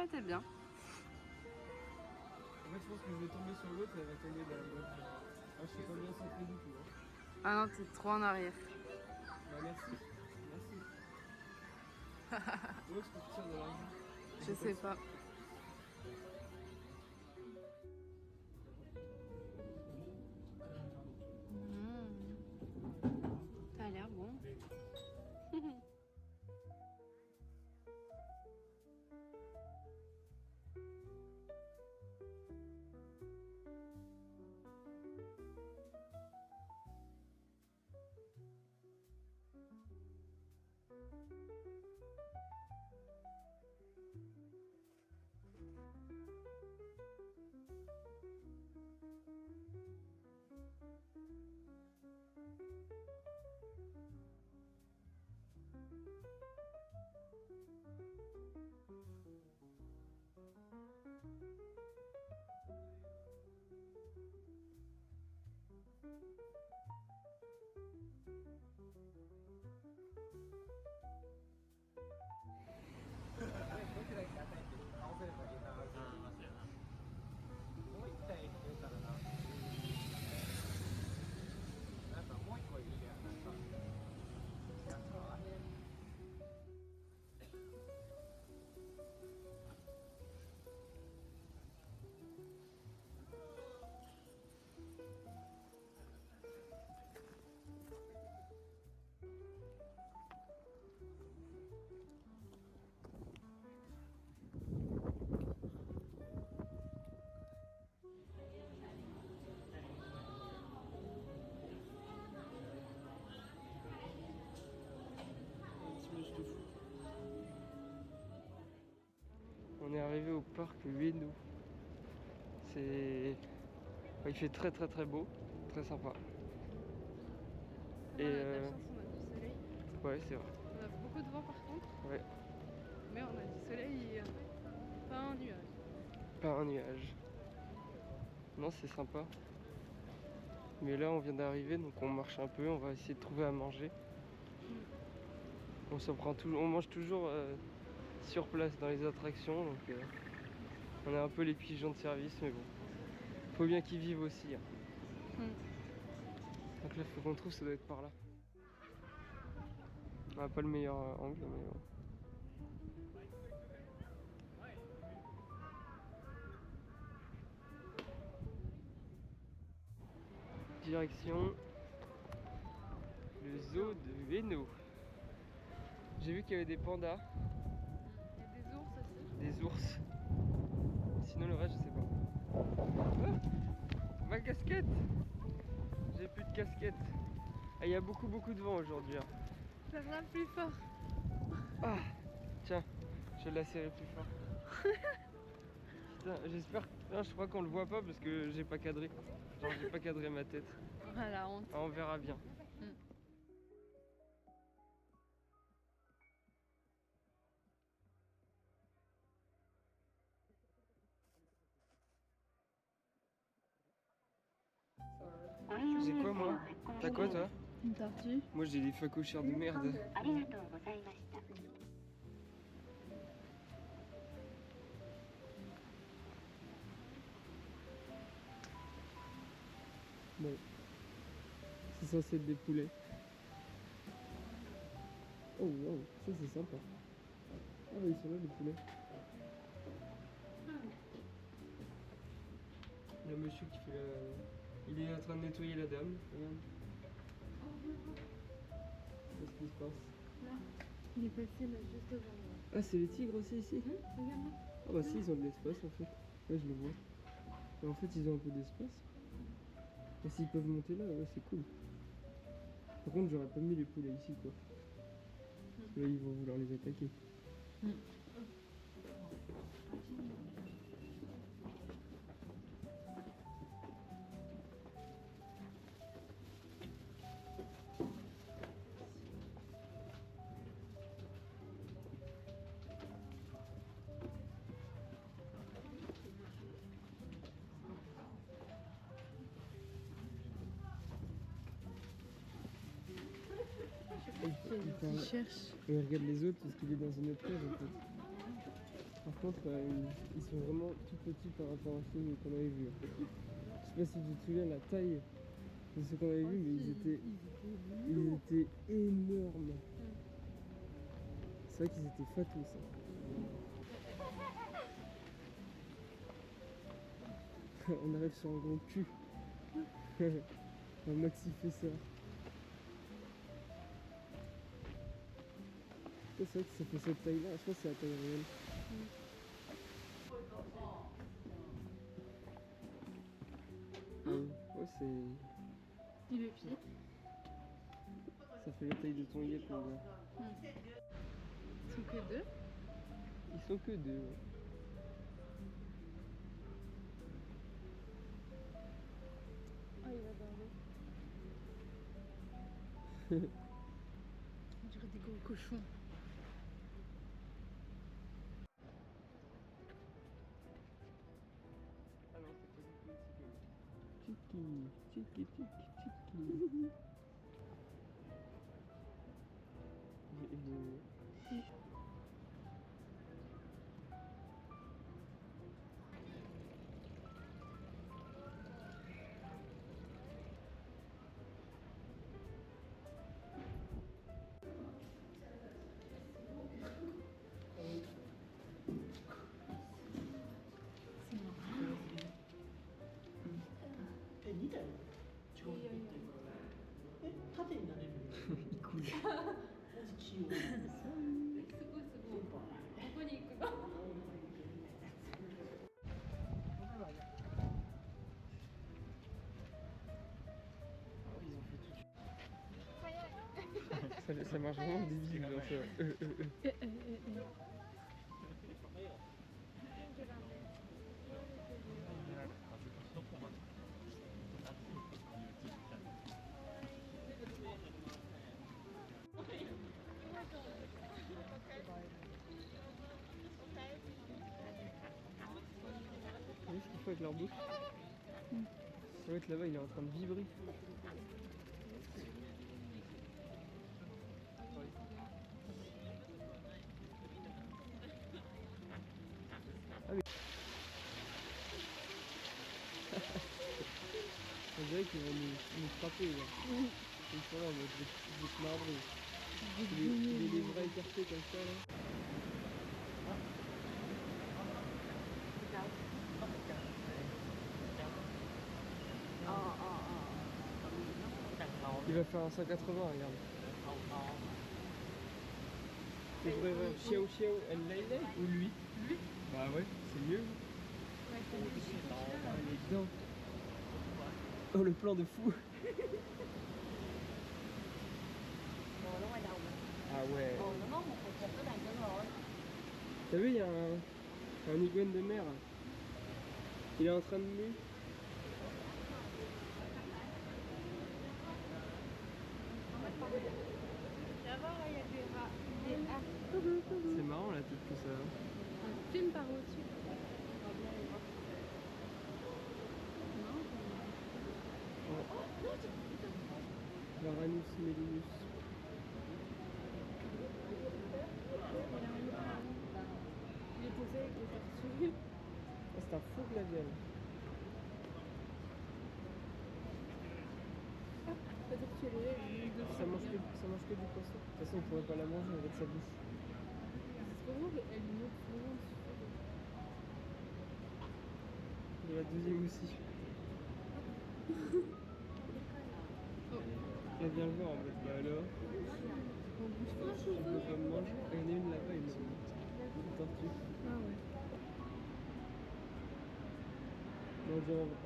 était bien. En fait, je pense que je vais tomber sur l'autre et elle va tomber dans la boîte. Ah, je suis pas bien centré du tout. Hein. Ah non, t'es trop en arrière. Bah, merci. Merci. Où est-ce que tu tires de l'argent? Je sais pas. Ça a l'air bon. On est arrivé au parc Ueno. C'est... Il fait très beau, très sympa. Et on a de la chance, on a du soleil. Ouais, c'est vrai. On a beaucoup de vent par contre. Ouais. Mais on a du soleil et pas un nuage. Pas un nuage. Non, c'est sympa. Mais là, on vient d'arriver, donc on marche un peu, on va essayer de trouver à manger. On mange toujours sur place dans les attractions, donc on est un peu les pigeons de service, mais bon. Faut bien qu'ils vivent aussi. Hein. Donc là, faut qu'on trouve, ça doit être par là. On n'a pas le meilleur angle, mais bon. Direction le zoo de Ueno. J'ai vu qu'il y avait des pandas. Il y a des ours aussi. Des ours. Sinon le reste je sais pas. Oh, ma casquette. J'ai plus de casquette. Ah, il y a beaucoup de vent aujourd'hui. Hein. Ça frappe plus fort. Ah, tiens, je vais la serrer plus fort. Putain, j'espère que... Non, je crois qu'on le voit pas parce que j'ai pas cadré. Genre j'ai pas cadré ma tête. Ah la honte. Ah, on verra bien. J'ai quoi moi? T'as quoi toi? Une tortue. Moi j'ai des facochères de merde. Bon. C'est censé être des poulets. Oh wow, ça c'est sympa. Ah oui, ils sont là les poulets. Le monsieur qui fait la... Il est en train de nettoyer la dame, regarde. Qu'est-ce qui se passe? Là, il est passé là juste devant moi. Ah, c'est les tigres aussi ici? Regarde là. Ah bah si, ils ont de l'espace en fait. Là je le vois. Et en fait ils ont un peu d'espace. Et s'ils peuvent monter là, ouais c'est cool. Par contre j'aurais pas mis les poulets ici quoi. Parce que là ils vont vouloir les attaquer. Il cherche. Et regarde les autres parce qu'il est dans une autre cage en fait. Ah. Par contre, ils sont vraiment tout petits par rapport à ceux qu'on avait vus. Je sais pas si tu te souviens la taille de ceux qu'on avait vus, mais ils étaient énormes. C'est vrai qu'ils étaient fatos, ça. On arrive sur un gros cul. Un maxi fesseur. C'est vrai que ça fait cette taille-là. Je pense que c'est la taille réelle. Ouais, c'est... Il est petit. Ça fait la taille de ton yep, mon gars. Ils sont que deux. Ils sont que deux. Ouais. Ah, il va barrer. On dirait des gros cochons. Ah non, c'est pas du tout Tiki, tiki, tiki, tiki. Ça marche vraiment débile, genre ça. Vous voyez ce qu'ils font avec leur bouche? Ça va être là-bas, il est en train de vibrer. Ah oui. On dirait qu'ils vont nous frapper là. Ils sont là en mode je vais te marbrer. Les bras écartés comme ça là. Il va faire un 180, regarde. Tu préfères Xiao Xiao and Lei Lei ou lui? Lui? Bah ouais, c'est mieux. Ouais, Ah, les dents. Oh, le plan de fou. Ah ouais. T'as vu, il y a un iguane de mer. Il est en train de muer. C'est marrant la tête que ça a. Film par au-dessus. Varanus melinus. Il est posé avec les tortues. Ah, c'est un faux glavial. La tortue, elle est là, Ça mange que du poisson. De toute façon, on pourrait pas la manger avec sa bouche. C'est trop drôle, elle monte vraiment dessus. Il y a la deuxième aussi. Elle vient le voir en mode bah alors. Je peux pas me manger. Il y en a une là-bas, une tortue. Ah ouais.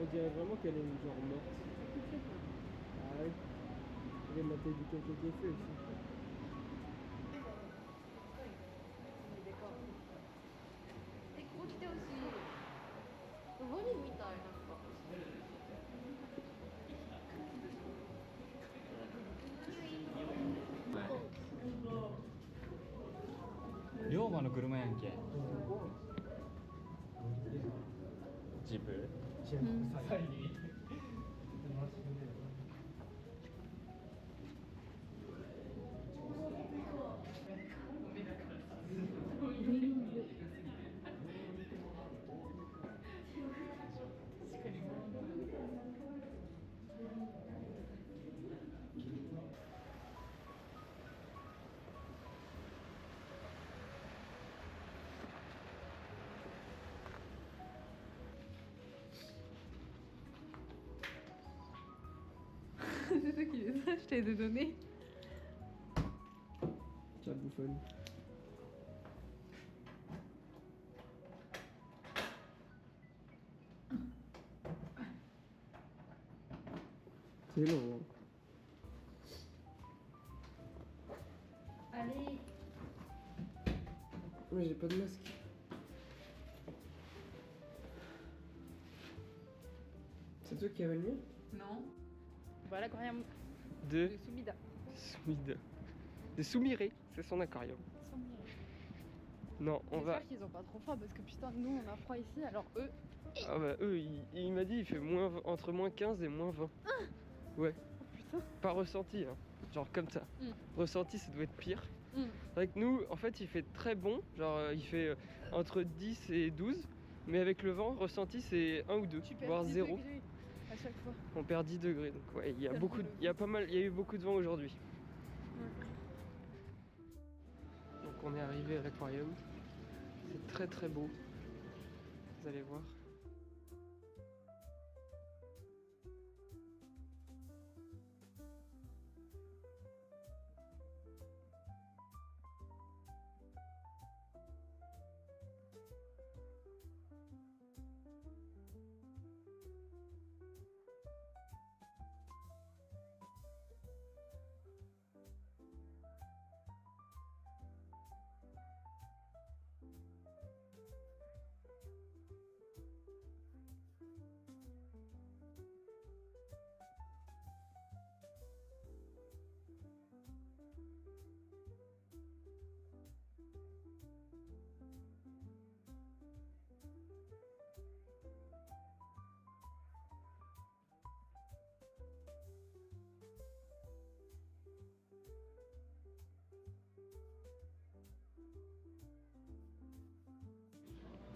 On dirait vraiment qu'elle est genre morte. Ah ouais. Regarde la tête du caca qui est fait aussi. ここ来てほしい。ワニみたいなんか。龍馬の車やんけ。ジープ。C'est toi qui les as, je t'ai donné. Tiens, bouffonne. C'est long, hein. Allez. Mais j'ai pas de masque. C'est toi qui avais le mien? Non. Voilà l'aquarium De de Soumida. Soumida. De Soumiré, c'est son aquarium. Non, on va. J'espère qu'ils ont pas trop froid parce que putain, nous on a froid ici alors eux. Ah bah eux, il m'a dit il fait entre moins 15 et moins 20. Ouais. Oh putain. Pas ressenti, hein. Genre comme ça. Ressenti, ça doit être pire. Mm. C'est vrai que nous, en fait, il fait très bon. Genre, il fait entre 10 et 12. Mais avec le vent, ressenti, c'est 1 ou 2, Tu perds voire 10 0. degrés à chaque fois. On perd 10 degrés. Donc, ouais, il y a Perdre beaucoup, le il y a pas mal, il y a eu beaucoup de vent aujourd'hui. Ouais. Donc, on est arrivé à l'aquarium. C'est très très beau. Vous allez voir.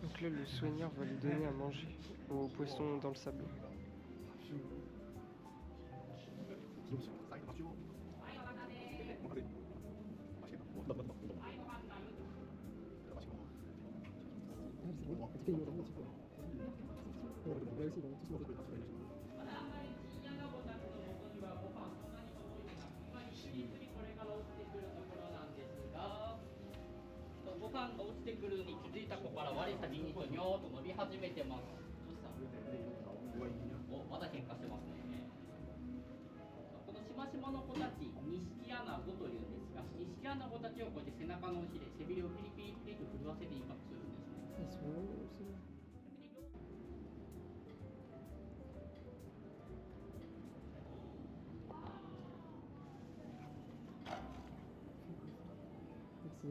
Donc là, le soigneur va lui donner à manger aux poissons dans le sable.ご飯が落ちてくるに気づいた子から割れたリンゴがにょーっと伸び始めてます。どうした？お、まだ喧嘩してますね。このしましまの子たち、錦アナゴというんですが、錦アナゴたちをこうやって背中のひれ、背びれをピリピリピリと震わせて威嚇するんですね。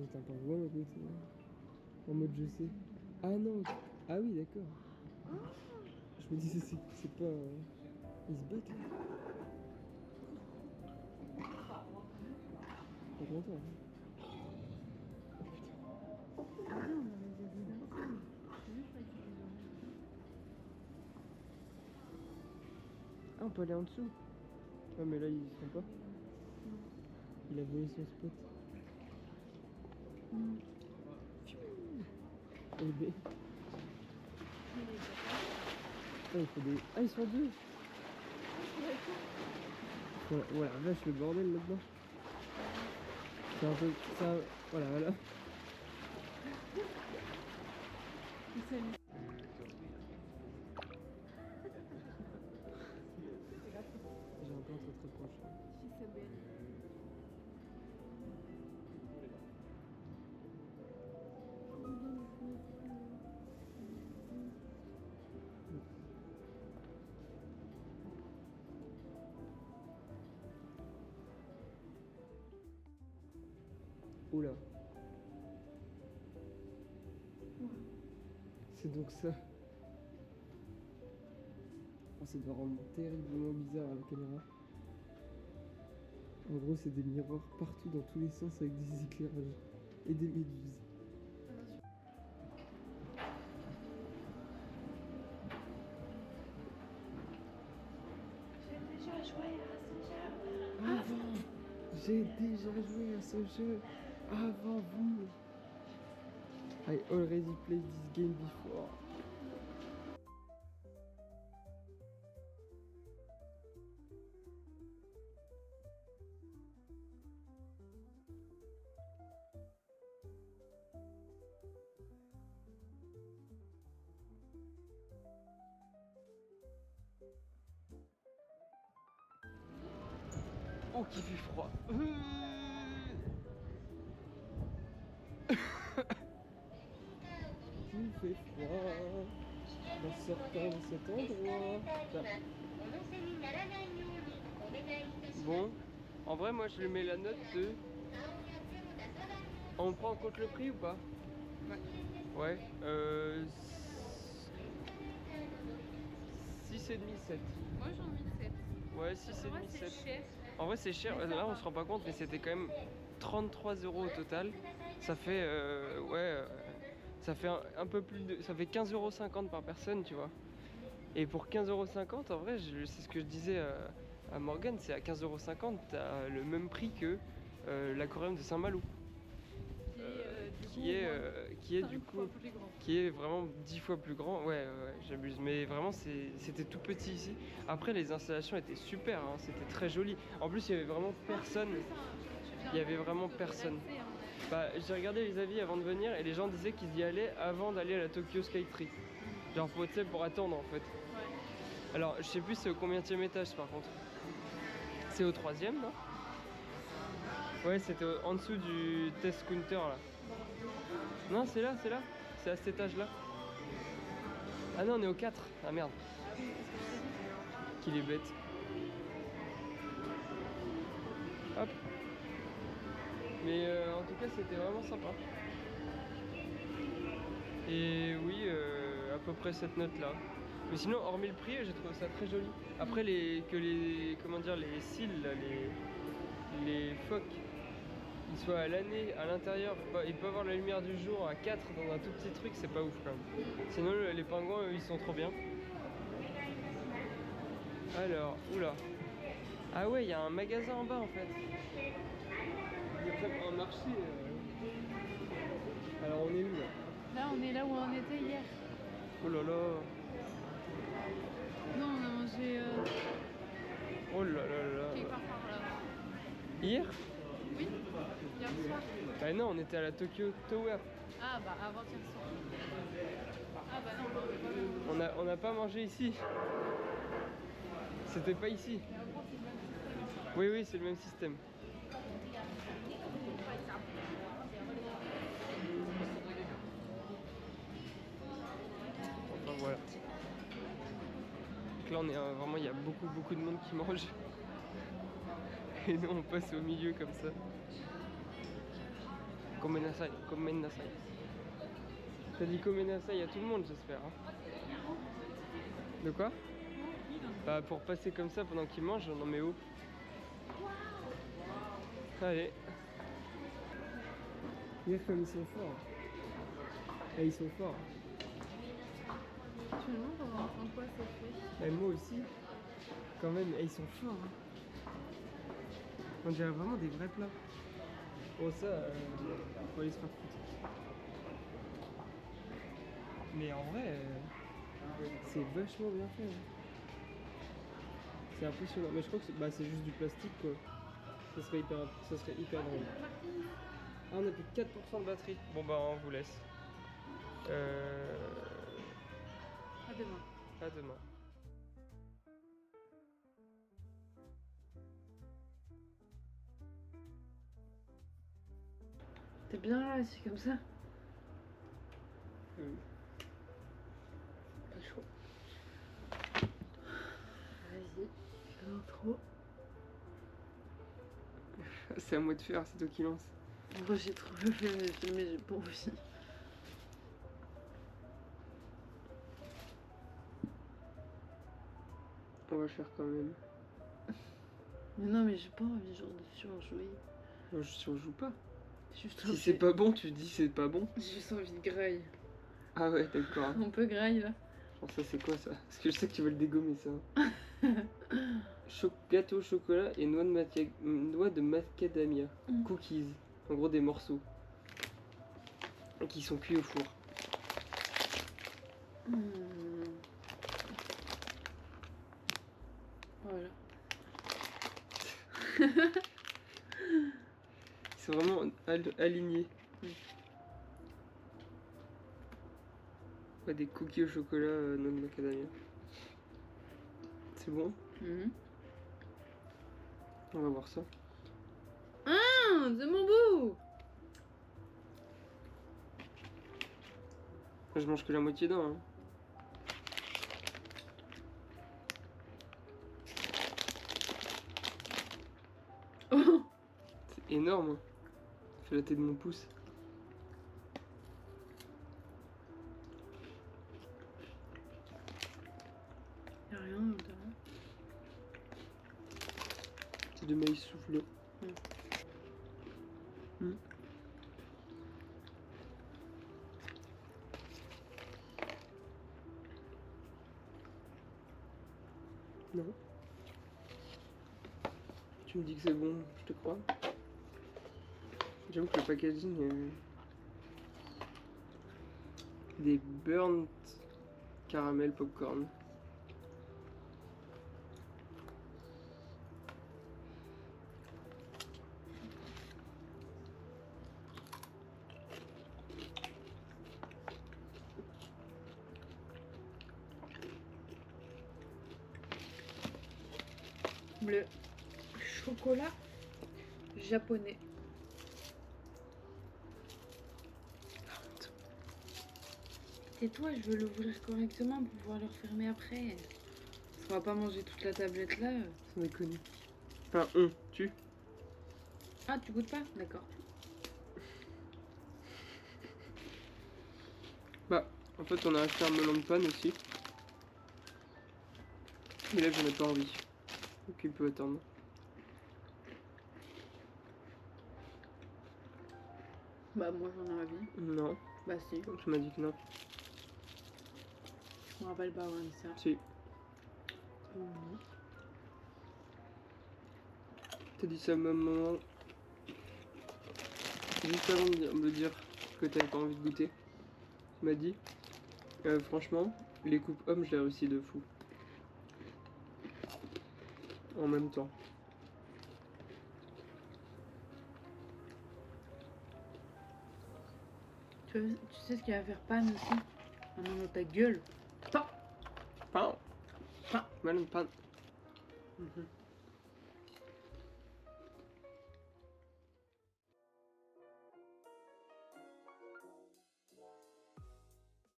C'est un pingouin le truc, en mode je sais. Ah non, ah oui d'accord. Je me disais c'est pas... Ils se battent là. Pas content. Oh putain. Ah on peut aller en dessous. Ouais mais là ils sont pas. Il a volé son spot. Et B. Ah, il faut des... Ah ils sont deux. Voilà, vache le bordel là-dedans. C'est un peu... Ça... Voilà, voilà. J'ai un plan très proche. Oula. C'est donc ça. Oh, ça doit rendre terriblement bizarre à la caméra. En gros, c'est des miroirs partout dans tous les sens avec des éclairages et des méduses. J'ai déjà joué à ce jeu avant vous. I already played this game before. Oh, qui fait froid. Il fait froid en sortant de cet endroit. Bon, en vrai, moi je lui mets la note de. On prend en compte le prix ou pas? Ouais. 6,5, 7. Moi j'en ai mis 7. Ouais, En 6,5, vrai, c'est 7. cher. En vrai, c'est cher. Mais ça Là, on va. se rend pas compte, mais c'était quand même 33 € au total. Ça fait, ça fait un peu plus de. Ça fait 15,50 € par personne, tu vois. Et pour 15,50 € en vrai, c'est ce que je disais à Morgane, c'est à 15,50 € t'as le même prix que l'aquarium de Saint-Malo. Qui est du coup. Qui est vraiment 10 fois plus grand. Ouais, j'abuse. Mais vraiment, c'était tout petit ici. Après, les installations étaient super, hein, c'était très joli. En plus, il y avait vraiment personne. Il y avait vraiment personne. Bah, j'ai regardé les avis avant de venir et les gens disaient qu'ils y allaient avant d'aller à la Tokyo Skytree. Genre pour attendre en fait. Alors, je sais plus c'est au combienième étage par contre. C'est au 3e, non? Ouais, c'était en dessous du test counter là. Non, c'est là. C'est à cet étage-là. Ah non, on est au 4. Ah merde. Qu'il est bête. Hop. Mais en tout cas, c'était vraiment sympa. Et oui, à peu près cette note-là. Mais sinon, hormis le prix, j'ai trouvé ça très joli. Après, les cils, là, les phoques, ils soient à l'année, à l'intérieur, ils peuvent avoir la lumière du jour à 4 dans un tout petit truc, c'est pas ouf quand même. Sinon, les pingouins, eux, ils sont trop bien. Alors, oula. Ah ouais, il y a un magasin en bas en fait. Il y a comme un marché. Alors, on est où là? Là, on est là où on était hier. Oh là là. Non, on a mangé Oh là là quelque là. part par là. Hier? Oui, hier soir. Bah non, on était à la Tokyo Tower. Ah bah avant-hier soir. Ah bah non, on va pas. On n'a pas mangé ici. C'était pas ici. Oui, oui, c'est le même système. Enfin voilà. Donc là, on est vraiment, il y a beaucoup de monde qui mange. Et nous, on passe au milieu comme ça. Komenasai, komenasai. T'as dit komenasai à tout le monde, j'espère. Hein. De quoi? Bah, pour passer comme ça pendant qu'ils mangent, on en met où? Allez. Regarde comme ils sont forts. Et ils sont forts. Tu me demandes en quoi c'est fait? Et moi aussi. Quand même, et ils sont forts. Hein. On dirait vraiment des vrais plats. Bon ça, faut aller se faire foutre. Mais en vrai, c'est vachement bien fait. Hein. C'est impressionnant. Mais je crois que c'est juste du plastique quoi. Ça serait hyper drôle. Ah, on a plus que 4% de batterie. Bon bah on vous laisse. À demain. À demain. T'es bien là, c'est comme ça? Pas chaud. Vas-y, fais l'intro. C'est à moi de faire, c'est toi qui lance. Moi j'ai trop filmé, j'ai pas envie. On va le faire quand même. Mais non, mais j'ai pas envie genre de surjouer. Moi, je surjoue pas. Juste Si c'est pas bon, tu dis c'est pas bon. J'ai juste envie de graille. Ah ouais, d'accord. On peut graille là. Genre ça c'est quoi ça? Parce que je sais que tu veux le dégommer ça. Gâteau au chocolat et noix de macadamia. Cookies. En gros des morceaux. Et qui sont cuits au four. Voilà. Ils sont vraiment alignés. Ouais, des cookies au chocolat, noix de macadamia. C'est bon? On va voir ça. Ah, c'est mon bout. Je mange que la moitié d'un. Hein. Oh. C'est énorme. Hein. Ça fait la tête de mon pouce. Y'a rien dedans. C'est du maïs soufflé. Non. Tu me dis que c'est bon, je te crois. J'avoue que le packaging des burnt caramel popcorn. Le chocolat japonais. Tais-toi, je veux l'ouvrir correctement pour pouvoir le refermer après. Parce qu'on va pas manger toute la tablette là. Sans déconner. Enfin, tu. Ah, tu goûtes pas? D'accord. Bah, en fait, on a acheté un melon de panne aussi. Mais là, j'en ai pas envie. Donc, il peut attendre. Bah, moi j'en ai envie. Non, Bah, si. tu m'as dit que non. Je me rappelle pas avoir dit ça. Si. T'as dit ça à maman. Juste avant de me dire que t'avais pas envie de goûter. Tu m'as dit. Franchement, les coupes hommes, je l'ai réussi de fou. En même temps. Tu sais ce qu'il va faire panne aussi? Ah non, dans ta gueule. Pain. Pain. Melon de panne.